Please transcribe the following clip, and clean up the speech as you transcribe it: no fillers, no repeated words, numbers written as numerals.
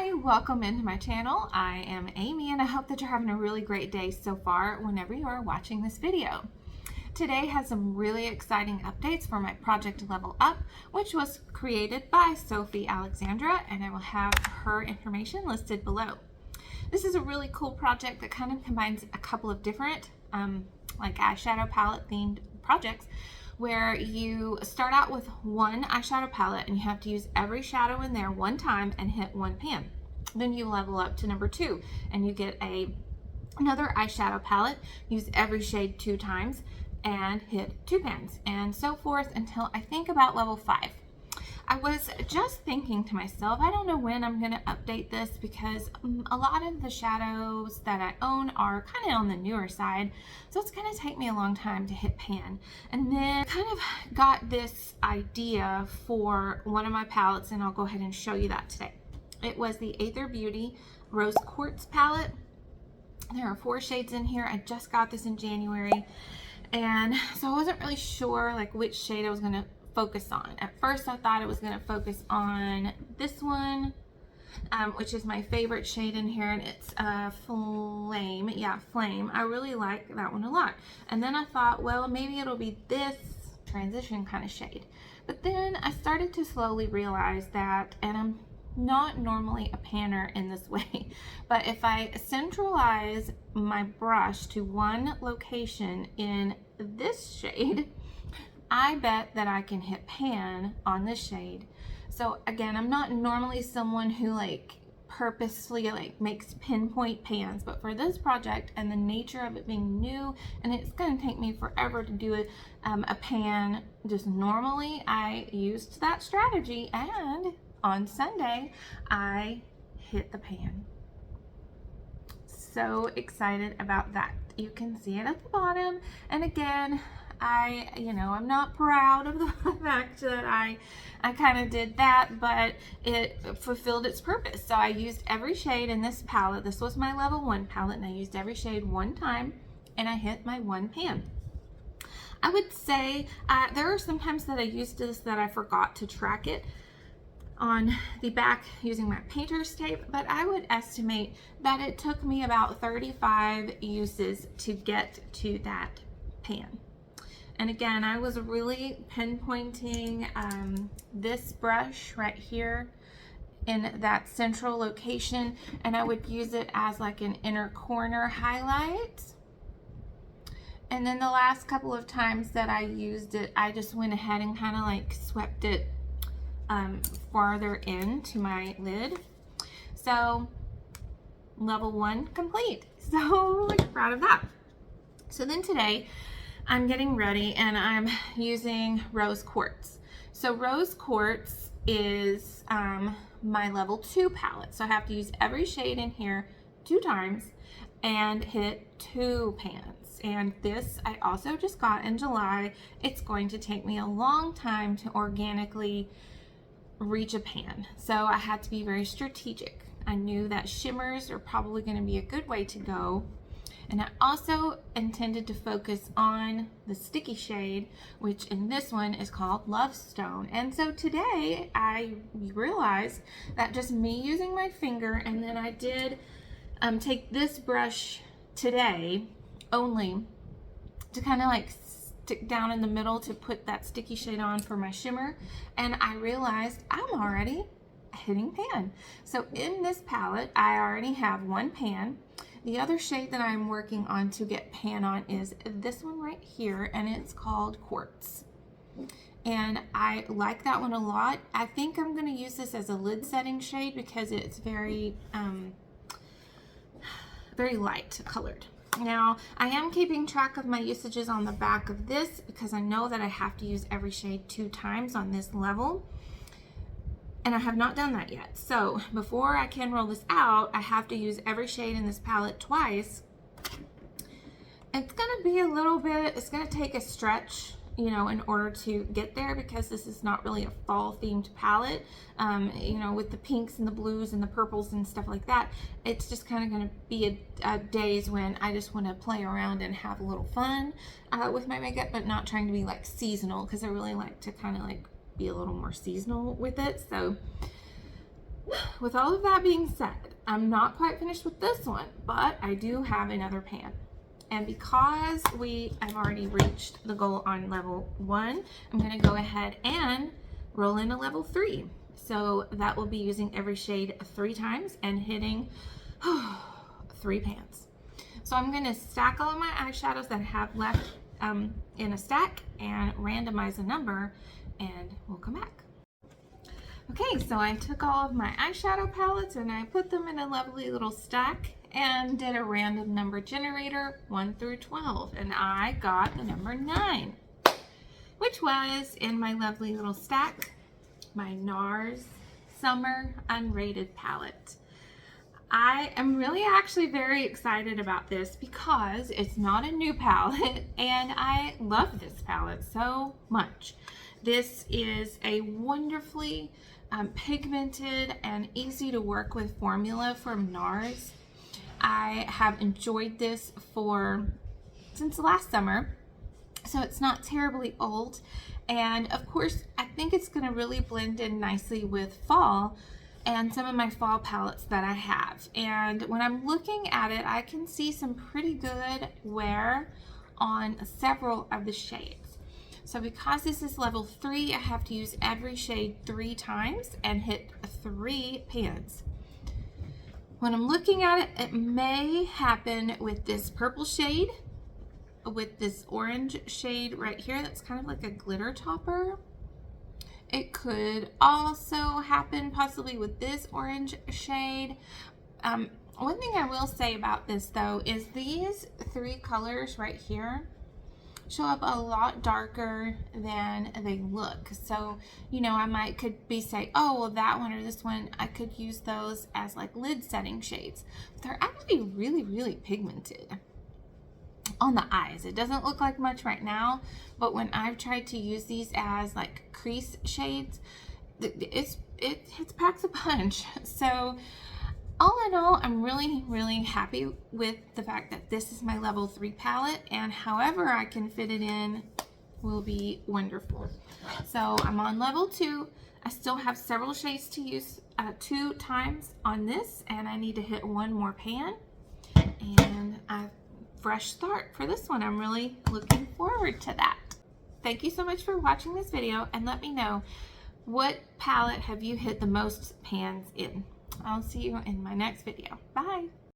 Hi, welcome into my channel. I am Amy and I hope that you're having a really great day so far whenever you are watching this video. Today has some really exciting updates for my project Level Up, which was created by Sofie Alexandra, and I will have her information listed below. This is a really cool project that kind of combines a couple of different like eyeshadow palette themed projects, where you start out with one eyeshadow palette and you have to use every shadow in there one time and hit one pan. Then you level up to number 2 and you get another eyeshadow palette, use every shade 2 times and hit 2 pans, and so forth until I think about level 5. I was just thinking to myself, I don't know when I'm going to update this because a lot of the shadows that I own are kind of on the newer side, so it's going to take me a long time to hit pan. And then kind of got this idea for one of my palettes, and I'll go ahead and show you that today. It was the Aether Beauty Rose Quartz palette. There are 4 shades in here. I just got this in January, and so I wasn't really sure like which shade I was going to focus on. At first I thought I was going to focus on this one, which is my favorite shade in here, and it's Flame. Yeah, Flame. I really like that one a lot. And then I thought, well, maybe it'll be this transition kind of shade. But then I started to slowly realize that, and I'm not normally a panner in this way, but if I centralize my brush to one location in this shade, I bet that I can hit pan on this shade. So again, I'm not normally someone who like purposely like makes pinpoint pans, but for this project and the nature of it being new, and it's going to take me forever to do a pan just normally, I used that strategy, and on Sunday I hit the pan. So excited about that. You can see it at the bottom, and again, I'm not proud of the fact that I kind of did that, but it fulfilled its purpose. So I used every shade in this palette. This was my level 1 palette, and I used every shade one time, and I hit my one pan. I would say there are some times that I used this that I forgot to track it on the back using my painter's tape, but I would estimate that it took me about 35 uses to get to that pan. And again, I was really pinpointing this brush right here in that central location, and I would use it as like an inner corner highlight. And then the last couple of times that I used it, I just went ahead and kind of like swept it farther into my lid. So level 1 complete. So like, proud of that. So then today I'm getting ready and I'm using Rose Quartz. So Rose Quartz is my level 2 palette. So I have to use every shade in here 2 times and hit 2 pans. And this I also just got in July. It's going to take me a long time to organically reach a pan. So I had to be very strategic. I knew that shimmers are probably going to be a good way to go. And I also intended to focus on the sticky shade, which in this one is called Love Stone. And so today I realized that just me using my finger, and then I did take this brush today only to kind of like stick down in the middle to put that sticky shade on for my shimmer. And I realized I'm already hitting pan. So in this palette, I already have one pan. The other shade that I'm working on to get pan on is this one right here, and it's called Quartz. And I like that one a lot. I think I'm going to use this as a lid setting shade because it's very, very light colored. Now, I am keeping track of my usages on the back of this because I know that I have to use every shade 2 times on this level. And I have not done that yet. So before I can roll this out, I have to use every shade in this palette twice. It's gonna be a little bit, it's gonna take a stretch, you know, in order to get there, because this is not really a fall themed palette. You know, with the pinks and the blues and the purples and stuff like that, it's just kind of gonna be a days when I just wanna play around and have a little fun with my makeup, but not trying to be like seasonal, because I really like to kind of like be a little more seasonal with it. So With all of that being said, I'm not quite finished with this one, but I do have another pan. And because we have already reached the goal on level 1, I'm going to go ahead and roll into level 3. So that will be using every shade 3 times and hitting 3 pans. So I'm going to stack all of my eyeshadows that I have left in a stack and randomize a number, and we'll come back. Okay, so I took all of my eyeshadow palettes and I put them in a lovely little stack and did a random number generator 1 through 12, and I got the number 9, which was in my lovely little stack, my NARS Summer Unrated palette. I am really actually very excited about this because it's not a new palette and I love this palette so much. This is a wonderfully pigmented and easy to work with formula from NARS. I have enjoyed this since last summer, so it's not terribly old, and of course I think it's going to really blend in nicely with fall and some of my fall palettes that I have. And when I'm looking at it, I can see some pretty good wear on several of the shades. So because this is level 3, I have to use every shade 3 times and hit 3 pans. When I'm looking at it, it may happen with this purple shade, with this orange shade right here that's kind of like a glitter topper. It could also happen possibly with this orange shade. One thing I will say about this though is these 3 colors right here show up a lot darker than they look. So, you know, could say, oh, well, that one or this one, I could use those as like lid setting shades. They're actually really, really pigmented on the eyes. It doesn't look like much right now, but when I've tried to use these as like crease shades, it packs a punch. So all in all, I'm really, really happy with the fact that this is my level 3 palette, and however I can fit it in will be wonderful. So I'm on level 2. I still have several shades to use 2 times on this, and I need to hit 1 more pan, and a fresh start for this one. I'm really looking forward to that. Thank you so much for watching this video, and let me know, what palette have you hit the most pans in? I'll see you in my next video. Bye.